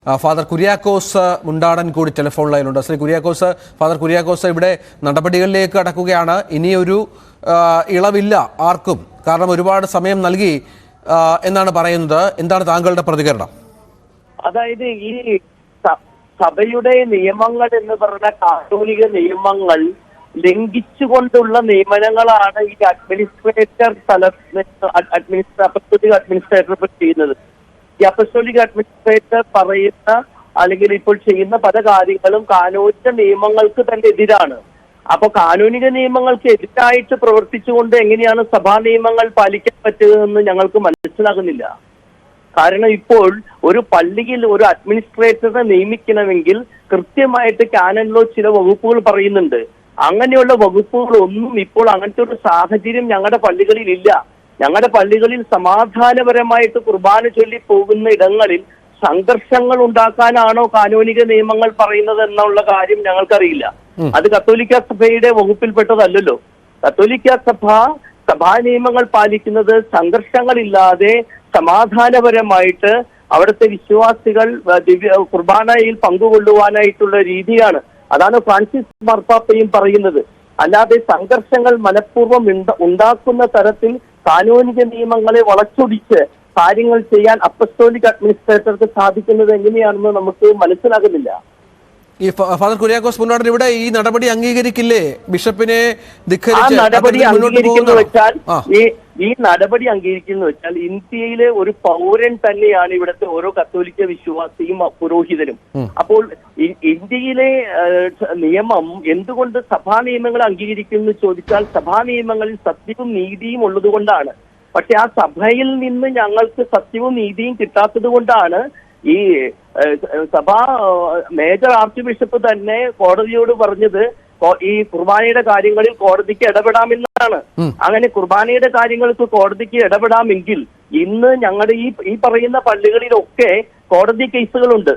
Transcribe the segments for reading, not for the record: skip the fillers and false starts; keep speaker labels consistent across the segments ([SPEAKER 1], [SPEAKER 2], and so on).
[SPEAKER 1] Father Kuriakose Mundadan കൂടി telephone ലൈനിലുണ്ട്. Shri Kuriakose, father Kuriakose, ഇവിടെ നടപടികളിലേക്ക് കടക്കുകയാണ്. ഇനിയൊരു ഇളവില്ല ആർക്കും, കാരണം ഒരുപാട് സമയം നൽകി എന്നാണ് പറയുന്നത്. എന്താണ് താങ്കളുടെ പ്രതികരണം?
[SPEAKER 2] അതായത് ഈ സഭയുടെ നിയമങ്ങൾ എന്ന് പറഞ്ഞ കാതോലിക നിയമങ്ങൾ ലംഘിച്ചുകൊണ്ടുള്ള നിയമനങ്ങളാണ് ഈ അപ്പസ്തോലിക അഡ്മിനിസ്ട്രേറ്റർ ചെയ്യുന്നത്. ഈ അപ്പസ്തോലിക അഡ്മിനിസ്ട്രേറ്റർ പറയുന്ന അല്ലെങ്കിൽ ഇപ്പോൾ ചെയ്യുന്ന പല കാര്യങ്ങളും കാനോനിക നിയമങ്ങൾക്ക് തന്നെ എതിരാണ്. അപ്പൊ കാനോനിക നിയമങ്ങൾക്ക് എതിരായിട്ട് പ്രവർത്തിച്ചുകൊണ്ട് എങ്ങനെയാണ് സഭാ നിയമങ്ങൾ പാലിക്കാൻ പറ്റുകയെന്ന് ഞങ്ങൾക്ക് മനസ്സിലാകുന്നില്ല. കാരണം ഇപ്പോൾ ഒരു പള്ളിയിൽ ഒരു അഡ്മിനിസ്ട്രേറ്ററെ നിയമിക്കണമെങ്കിൽ കൃത്യമായിട്ട് കാനൻ ലോ ചില വകുപ്പുകൾ പറയുന്നുണ്ട്. അങ്ങനെയുള്ള വകുപ്പുകളൊന്നും ഇപ്പോൾ അങ്ങനത്തെ ഒരു സാഹചര്യം ഞങ്ങളുടെ പള്ളികളിൽ ഇല്ല. ഞങ്ങളുടെ പള്ളികളിൽ സമാധാനപരമായിട്ട് കുർബാന ചൊല്ലി പോകുന്ന ഇടങ്ങളിൽ സംഘർഷങ്ങൾ ഉണ്ടാക്കാനാണോ കാനോനിക നിയമങ്ങൾ പറയുന്നത് എന്നുള്ള കാര്യം ഞങ്ങൾക്കറിയില്ല. അത് കത്തോലിക്ക സഭയുടെ വകുപ്പിൽപ്പെട്ടതല്ലല്ലോ. കത്തോലിക്ക സഭ സഭാ നിയമങ്ങൾ പാലിക്കുന്നത് സംഘർഷങ്ങളില്ലാതെ സമാധാനപരമായിട്ട് അവിടുത്തെ വിശ്വാസികൾ കുർബാനയിൽ പങ്കുകൊള്ളുവാനായിട്ടുള്ള രീതിയാണ്. അതാണ് ഫ്രാൻസിസ് മാർപ്പാപ്പയും പറയുന്നത്. അല്ലാതെ സംഘർഷങ്ങൾ മനഃപൂർവ്വം ഉണ്ടാക്കുന്ന തരത്തിൽ കാനോനിക നിയമങ്ങളെ വളച്ചൊടിച്ച് കാര്യങ്ങൾ ചെയ്യാൻ അപ്പസ്തോലിക് അഡ്മിനിസ്ട്രേറ്റർക്ക് സാധിക്കുന്നത് എങ്ങനെയാണെന്ന് നമുക്ക് മനസ്സിലാകുന്നില്ല.
[SPEAKER 1] ഈ ഫാദർ കുര്യാക്കോസ് മുണ്ടാടൻ ഇവിടെ ഈ നടപടി അംഗീകരിക്കില്ലേ? ബിഷപ്പിനെ
[SPEAKER 2] നടപടി അംഗീകരിക്കുന്നു വെച്ചാൽ ഈ നടപടി അംഗീകരിക്കുന്നു വെച്ചാൽ ഇന്ത്യയിലെ ഒരു പൗരൻ തന്നെയാണ് ഇവിടുത്തെ ഓരോ കത്തോലിക്ക വിശ്വാസിയും പുരോഹിതനും. അപ്പോൾ ഇന്ത്യയിലെ നിയമം എന്തുകൊണ്ട് സഭാ നിയമങ്ങൾ അംഗീകരിക്കുന്നു ചോദിച്ചാൽ സഭാ നിയമങ്ങളിൽ സത്യവും നീതിയും ഉള്ളത് കൊണ്ടാണ്. പക്ഷെ ആ സഭയിൽ നിന്ന് ഞങ്ങൾക്ക് സത്യവും നീതിയും കിട്ടാത്തത് കൊണ്ടാണ് ഈ സഭാ മേജർ ആർച്ച് ബിഷപ്പ് തന്നെ കോടതിയോട് പറഞ്ഞത് ഈ കുർബാനയുടെ കാര്യങ്ങളിൽ കോടതിക്ക് ഇടപെടാമെന്നാണ്. അങ്ങനെ കുർബാനയുടെ കാര്യങ്ങൾക്ക് കോടതിക്ക് ഇടപെടാമെങ്കിൽ ഇന്ന് ഞങ്ങളുടെ ഈ പറയുന്ന പള്ളികളിലൊക്കെ കോടതി കേസുകളുണ്ട്.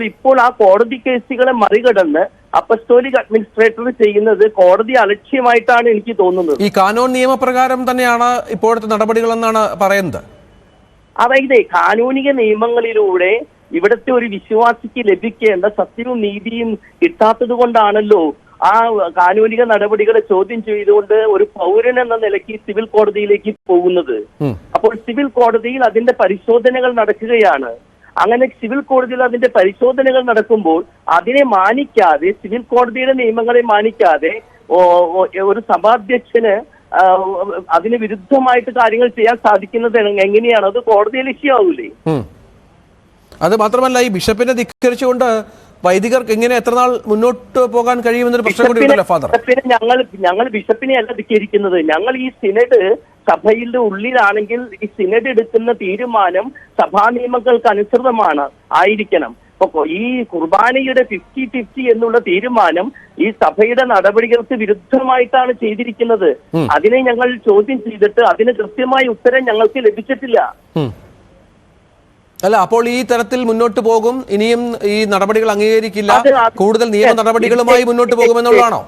[SPEAKER 2] ഇപ്പോൾ ആ കോടതി കേസുകളെ മറികടന്ന് അപ്പസ്തോലിക് അഡ്മിനിസ്ട്രേറ്റർ ചെയ്യുന്നത് കോടതി അലക്ഷ്യമായിട്ടാണ് എനിക്ക് തോന്നുന്നത്.
[SPEAKER 1] ഈ കാനോൻ നിയമപ്രകാരം തന്നെയാണ് ഇപ്പോഴത്തെ നടപടികളെന്നാണ് പറയുന്നത്.
[SPEAKER 2] അതായത് കാനൂനിക നിയമങ്ങളിലൂടെ ഇവിടുത്തെ ഒരു വിശ്വാസിക്ക് ലഭിക്കേണ്ട സത്യവും നീതിയും കിട്ടാത്തത് കൊണ്ടാണല്ലോ ആ കാനൂനിക നടപടികളെ ചോദ്യം ചെയ്തുകൊണ്ട് ഒരു പൗരൻ എന്ന നിലയ്ക്ക് സിവിൽ കോടതിയിലേക്ക് പോകുന്നത്. അപ്പോൾ സിവിൽ കോടതിയിൽ അതിന്റെ പരിശോധനകൾ നടക്കുകയാണ്. അങ്ങനെ സിവിൽ കോടതിയിൽ അതിന്റെ പരിശോധനകൾ നടക്കുമ്പോൾ അതിനെ മാനിക്കാതെ, സിവിൽ കോടതിയുടെ നിയമങ്ങളെ മാനിക്കാതെ ഒരു സഭാധ്യക്ഷന് അതിന് വിരുദ്ധമായിട്ട് കാര്യങ്ങൾ ചെയ്യാൻ സാധിക്കുന്നത് എങ്ങനെയാണ്? അത് കോടതിയെ ലക്ഷ്യമാവൂലേ?
[SPEAKER 1] അത് മാത്രമല്ല, ഈ ബിഷപ്പിനെ ധിക്കരിച്ചുകൊണ്ട് വൈദികർക്ക് എങ്ങനെ എത്രനാൾ മുന്നോട്ട് പോകാൻ കഴിയുമെന്നൊരു പ്രശ്നം കൂടി ഉണ്ടല്ലോ ഫാദർ.
[SPEAKER 2] ഞങ്ങൾ ബിഷപ്പിനെ അല്ല ധിക്കരിക്കുന്നത്. ഞങ്ങൾ ഈ സിനഡ് സഭയുടെ ഉള്ളിലാണെങ്കിൽ ഈ സിനഡ് എടുക്കുന്ന തീരുമാനം സഭാ നിയമങ്ങൾക്ക് അനുസൃതമാണ് ആയിരിക്കണം. അപ്പൊ ഈ കുർബാനയുടെ 50-50 എന്നുള്ള തീരുമാനം ഈ സഭയുടെ നടപടികൾക്ക് വിരുദ്ധമായിട്ടാണ് ചെയ്തിരിക്കുന്നത്. അതിനെ ഞങ്ങൾ ചോദ്യം ചെയ്തിട്ട് അതിന് കൃത്യമായ ഉത്തരം ഞങ്ങൾക്ക് ലഭിച്ചിട്ടില്ല.
[SPEAKER 1] അല്ല, അപ്പോൾ ഈ തരത്തിൽ മുന്നോട്ട് പോകും, ഇനിയും ഈ നടപടികൾ അംഗീകരിക്കില്ല, കൂടുതൽ നിയമ നടപടികളുമായി മുന്നോട്ട് പോകുമെന്നുള്ളതാണോ?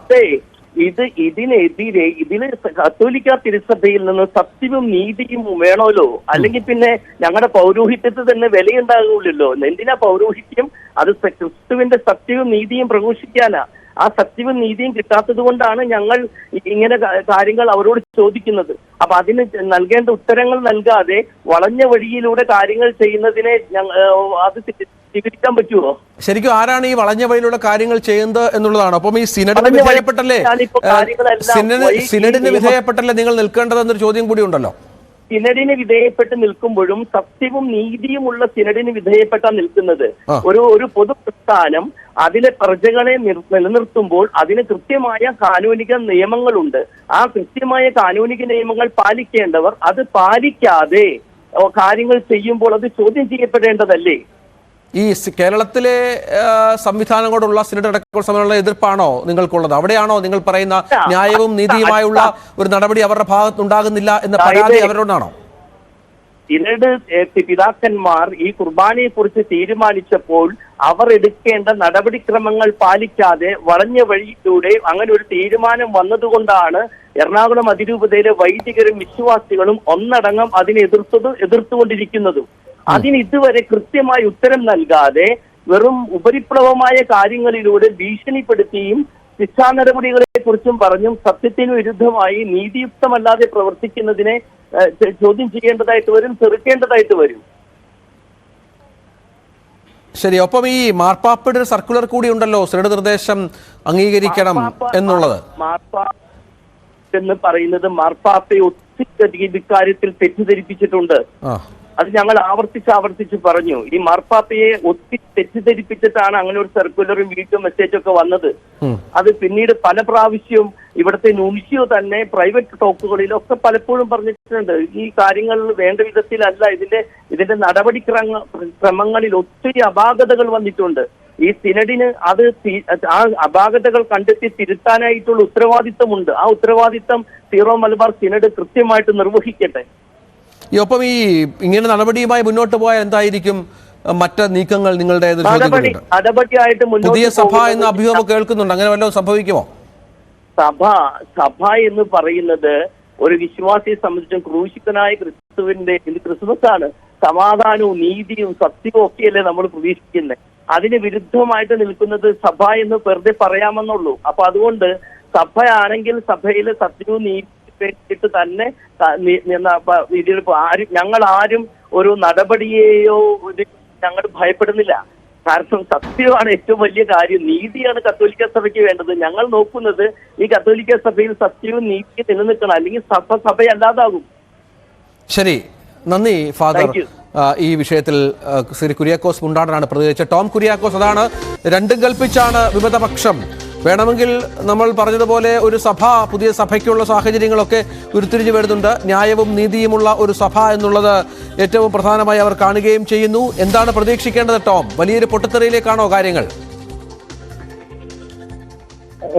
[SPEAKER 2] ഇതിന് കത്തോലിക്ക തിരുസഭയിൽ നിന്ന് സത്യവും നീതിയും വേണമല്ലോ. അല്ലെങ്കിൽ പിന്നെ ഞങ്ങളുടെ പൗരോഹിത്യത്തിൽ തന്നെ വിലയുണ്ടാകില്ലല്ലോ. എന്തിനാ പൗരോഹിത്യം? അത് ക്രിസ്തുവിന്റെ സത്യവും നീതിയും പ്രഘോഷിക്കാനാ. ആ സത്യവും നീതിയും കിട്ടാത്തത് കൊണ്ടാണ് ഞങ്ങൾ ഇങ്ങനെ കാര്യങ്ങൾ അവരോട് ചോദിക്കുന്നത്. അപ്പൊ അതിന് നൽകേണ്ട ഉത്തരങ്ങൾ നൽകാതെ വളഞ്ഞ വഴിയിലൂടെ കാര്യങ്ങൾ ചെയ്യുന്നതിനെ അത് സ്വീകരിക്കാൻ പറ്റുമോ?
[SPEAKER 1] ശരിക്കും ആരാണ് ഈ വളഞ്ഞ വഴിയിലൂടെ കാര്യങ്ങൾ ചെയ്യുന്നത് എന്നുള്ളതാണ്. അപ്പം ഈ സിനഡിന് വിധേയപ്പെട്ടല്ലേ നിങ്ങൾ നിൽക്കേണ്ടതെന്നൊരു ചോദ്യം കൂടി ഉണ്ടല്ലോ.
[SPEAKER 2] സിനഡിന് വിധേയപ്പെട്ട് നിൽക്കുമ്പോഴും സത്യവും നീതിയുമുള്ള സിനഡിന് വിധേയപ്പെട്ടാണ് നിൽക്കുന്നത്. ഒരു പൊതു പ്രസ്ഥാനം അതിലെ പ്രജകളെ നിലനിർത്തുമ്പോൾ അതിന് കൃത്യമായ കാനൂനിക നിയമങ്ങളുണ്ട്. ആ കൃത്യമായ കാനൂനിക നിയമങ്ങൾ പാലിക്കേണ്ടവർ അത് പാലിക്കാതെ കാര്യങ്ങൾ ചെയ്യുമ്പോൾ അത് ചോദ്യം ചെയ്യപ്പെടേണ്ടതല്ലേ?
[SPEAKER 1] ഈ കേരളത്തിലെ സംവിധാനങ്ങളോടുള്ള സിനഡ് അടക്കമുള്ള സമയമുള്ള എതിർപ്പാണോ നിങ്ങൾക്കുള്ളത്? അവിടെയാണോ നിങ്ങൾ പറയുന്ന ന്യായവും നീതിയുമായുള്ള ഒരു നടപടി അവരുടെ ഭാഗത്തുണ്ടാകുന്നില്ല എന്ന പരാതി അവരോടാണോ?
[SPEAKER 2] സിനഡ് പിതാക്കന്മാർ ഈ കുർബാനയെ കുറിച്ച് തീരുമാനിച്ചപ്പോൾ അവർ എടുക്കേണ്ട നടപടിക്രമങ്ങൾ പാലിക്കാതെ വളഞ്ഞ വഴിയിലൂടെ അങ്ങനെ ഒരു തീരുമാനം വന്നതുകൊണ്ടാണ് എറണാകുളം അതിരൂപതയിലെ വൈദികരും വിശ്വാസികളും ഒന്നടങ്കം അതിനെ എതിർത്തുകൊണ്ടിരിക്കുന്നതും. അതിന് ഇതുവരെ കൃത്യമായ ഉത്തരം നൽകാതെ വെറും ഉപരിപ്ലവമായ കാര്യങ്ങളിലൂടെ ഭീഷണിപ്പെടുത്തിയും ശിക്ഷാ നടപടികളെ കുറിച്ചും പറഞ്ഞും സത്യത്തിന് വിരുദ്ധമായി നീതിയുക്തമല്ലാതെ പ്രവർത്തിക്കുന്നതിനെ ചോദ്യം ചെയ്യേണ്ടതായിട്ട് വരും, ചെറുക്കേണ്ടതായിട്ട് വരും.
[SPEAKER 1] ശരി, ഒപ്പം ഈ മാർപ്പാപ്പയുടെ സർക്കുലർ കൂടി ഉണ്ടല്ലോ, സിനഡ് നിർദ്ദേശം അംഗീകരിക്കണം എന്നുള്ളത്.
[SPEAKER 2] മാർപ്പാപ്പ എന്ന് പറയുന്നത് മാർപ്പാപ്പയെ ഒത്തിരി ഇക്കാര്യത്തിൽ തെറ്റിദ്ധരിപ്പിച്ചിട്ടുണ്ട്. അത് ഞങ്ങൾ ആവർത്തിച്ച് പറഞ്ഞു. ഈ മാർപ്പാപ്പയെ ഒത്തിരി തെറ്റിദ്ധരിപ്പിച്ചിട്ടാണ് അങ്ങനെ ഒരു സർക്കുലറും വീഡിയോ മെസ്സേജൊക്കെ വന്നത്. അത് പിന്നീട് പല പ്രാവശ്യവും ഇവിടുത്തെ നുൻഷ്യോ തന്നെ പ്രൈവറ്റ് ടോക്കുകളിലൊക്കെ പലപ്പോഴും പറഞ്ഞിട്ടുണ്ട്. ഈ കാര്യങ്ങൾ വേണ്ട വിധത്തിലല്ല, ഇതിന്റെ നടപടിക്രമങ്ങളിൽ ഒത്തിരി അപാകതകൾ വന്നിട്ടുണ്ട്. ഈ സിനഡിന് ആ അപാകതകൾ കണ്ടെത്തി തിരുത്താനായിട്ടുള്ള ഉത്തരവാദിത്തമുണ്ട്. ആ ഉത്തരവാദിത്തം സീറോ മലബാർ സിനഡ് കൃത്യമായിട്ട് നിർവഹിക്കട്ടെ.
[SPEAKER 1] ഒപ്പം ഈ ഇങ്ങനെ നടപടിയുമായി മുന്നോട്ട് പോയാൽ എന്തായിരിക്കും മറ്റ് നീക്കങ്ങൾ നിങ്ങളുടെ?
[SPEAKER 2] നടപടിയായിട്ട്
[SPEAKER 1] പുതിയ സഭ എന്ന അഭ്യൂഹം കേൾക്കുന്നുണ്ട്, അങ്ങനെ വല്ലതും സംഭവിക്കുമോ?
[SPEAKER 2] സഭ എന്ന് പറയുന്നത് ഒരു വിശ്വാസിയെ സംബന്ധിച്ചും ക്രൂശിതനായ ക്രിസ്തുവിന്റെ ക്രിസ്മസ് ആണ്. സമാധാനവും നീതിയും സത്യവും ഒക്കെയല്ലേ നമ്മൾ പ്രതീക്ഷിക്കുന്നത്. അതിന് വിരുദ്ധമായിട്ട് നിൽക്കുന്നത് സഭ എന്ന് വെറുതെ പറയാമെന്നുള്ളൂ. അപ്പൊ അതുകൊണ്ട് സഭയാണെങ്കിൽ സഭയിൽ സത്യവും നീതി വേണ്ടിയിട്ട് തന്നെ ഞങ്ങൾ ആരും ഒരു നടപടിയെയോ ഞങ്ങൾ ഭയപ്പെടുന്നില്ല. കാരണം സത്യമാണ് ഏറ്റവും വലിയ കാര്യം, നീതിയാണ് കത്തോലിക്ക സഭയ്ക്ക് വേണ്ടത്. ഞങ്ങൾ നോക്കുന്നത് ഈ കത്തോലിക്ക സഭയിൽ സത്യവും നീതിയും നിലനിൽക്കണം, അല്ലെങ്കിൽ സഭയല്ലാതാകും.
[SPEAKER 1] ശരി, നന്ദി ഫാദർ. ഈ വിഷയത്തിൽ ശ്രീ കുര്യാക്കോസ് മുണ്ടാടനാണ് പ്രതികരിച്ചത്. ടോം കുര്യാക്കോസ്, അതാണ് രണ്ടും കൽപ്പിച്ചാണ് വിമതപക്ഷം. വേണമെങ്കിൽ നമ്മൾ പറഞ്ഞതുപോലെ ഒരു സഭ, പുതിയ സഭയ്ക്കുള്ള സാഹചര്യങ്ങളൊക്കെ ഉരുത്തിരിഞ്ഞു വരുന്നുണ്ട്. ന്യായവും നീതിയുമുള്ള ഒരു സഭ എന്നുള്ളത് ഏറ്റവും പ്രധാനമായി അവർ കാണുകയും ചെയ്യുന്നു. എന്താണ് പ്രതീക്ഷിക്കേണ്ടത് ടോം? വലിയൊരു പൊട്ടിത്തെറിയിലേക്കാണോ കാര്യങ്ങൾ?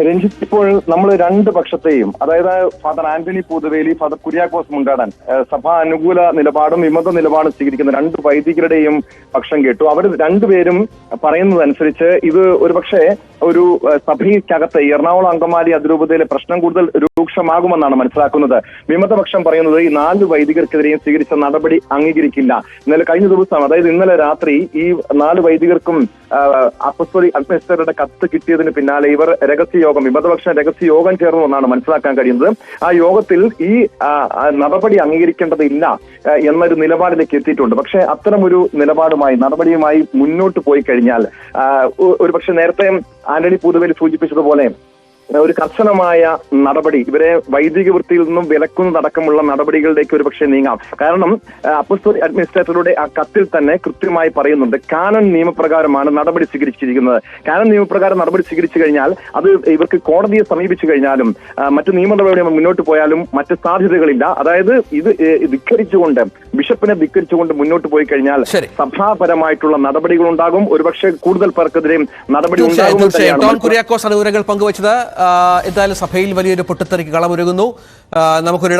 [SPEAKER 3] രഞ്ജിത്ത്, ഇപ്പോൾ നമ്മൾ രണ്ട് പക്ഷത്തെയും, അതായത് ഫാദർ ആന്റണി പൂതവേലി, ഫാദർ കുര്യാക്കോസ് മുണ്ടാടൻ, സഭാ അനുകൂല നിലപാടും വിമത നിലപാടും സ്വീകരിക്കുന്ന രണ്ട് വൈദികരുടെയും പക്ഷം കേട്ടു. അവർ രണ്ടുപേരും പറയുന്നതനുസരിച്ച് ഇത് ഒരുപക്ഷെ ഒരു സഭയ്ക്കകത്ത് എറണാകുളം അങ്കമാലി അതിരൂപതയിലെ പ്രശ്നം കൂടുതൽ രൂക്ഷമാകുമെന്നാണ് മനസ്സിലാക്കുന്നത്. വിമതപക്ഷം പറയുന്നത് ഈ 4 വൈദികർക്കെതിരെയും സ്വീകരിച്ച നടപടി അംഗീകരിക്കില്ല. ഇന്നലെ കഴിഞ്ഞ ദിവസം, അതായത് ഇന്നലെ രാത്രി ഈ 4 വൈദികർക്കും അപ്പസ്തോലിക് അഡ്മിനിസ്ട്രേറ്ററുടെ കത്ത് കിട്ടിയതിന് പിന്നാലെ ഇവർ രഹസ്യയോഗം, വിമതപക്ഷം രഹസ്യയോഗം ചേർന്നു എന്നാണ് മനസ്സിലാക്കാൻ കഴിയുന്നത്. ആ യോഗത്തിൽ ഈ നടപടി അംഗീകരിക്കേണ്ടതില്ല എന്നൊരു നിലപാടിലേക്ക് എത്തിയിട്ടുണ്ട്. പക്ഷേ അത്തരമൊരു നടപടിയുമായി മുന്നോട്ട് പോയി കഴിഞ്ഞാൽ ഒരുപക്ഷെ നേരത്തെ ആന്റണി പൂതവേലി സൂചിപ്പിച്ചതുപോലെ ഒരു കർശനമായ നടപടി, ഇവരെ വൈദിക വൃത്തിയിൽ നിന്നും വിലക്കുന്നതടക്കമുള്ള നടപടികളിലേക്ക് ഒരുപക്ഷെ നീങ്ങാം. കാരണം അപ്പസ്തോലിക് അഡ്മിനിസ്ട്രേറ്ററുടെ ആ കത്തിൽ തന്നെ കൃത്യമായി പറയുന്നുണ്ട്, കാനൻ നിയമപ്രകാരമാണ് നടപടി സ്വീകരിച്ചിരിക്കുന്നത്. കാനൻ നിയമപ്രകാരം നടപടി സ്വീകരിച്ചു കഴിഞ്ഞാൽ അത് ഇവർക്ക് കോടതിയെ സമീപിച്ചു കഴിഞ്ഞാലും മറ്റു നിയമ നടപടി മുന്നോട്ട് പോയാലും മറ്റ് സാധ്യതകളില്ല. അതായത് ഇത് ധിക്കരിച്ചുകൊണ്ട്, ബിഷപ്പിനെ ധിക്കരിച്ചുകൊണ്ട് മുന്നോട്ട് പോയി കഴിഞ്ഞാൽ സഭാപരമായിട്ടുള്ള നടപടികൾ ഉണ്ടാകും. ഒരുപക്ഷെ കൂടുതൽ പേർക്കെതിരെ നടപടി ഉണ്ടാകും.
[SPEAKER 1] പങ്കുവച്ചത് എന്തായാലും സഭയിൽ വലിയൊരു പൊട്ടിത്തെറിക്ക് കളമൊരുങ്ങുന്നു. നമുക്കൊരു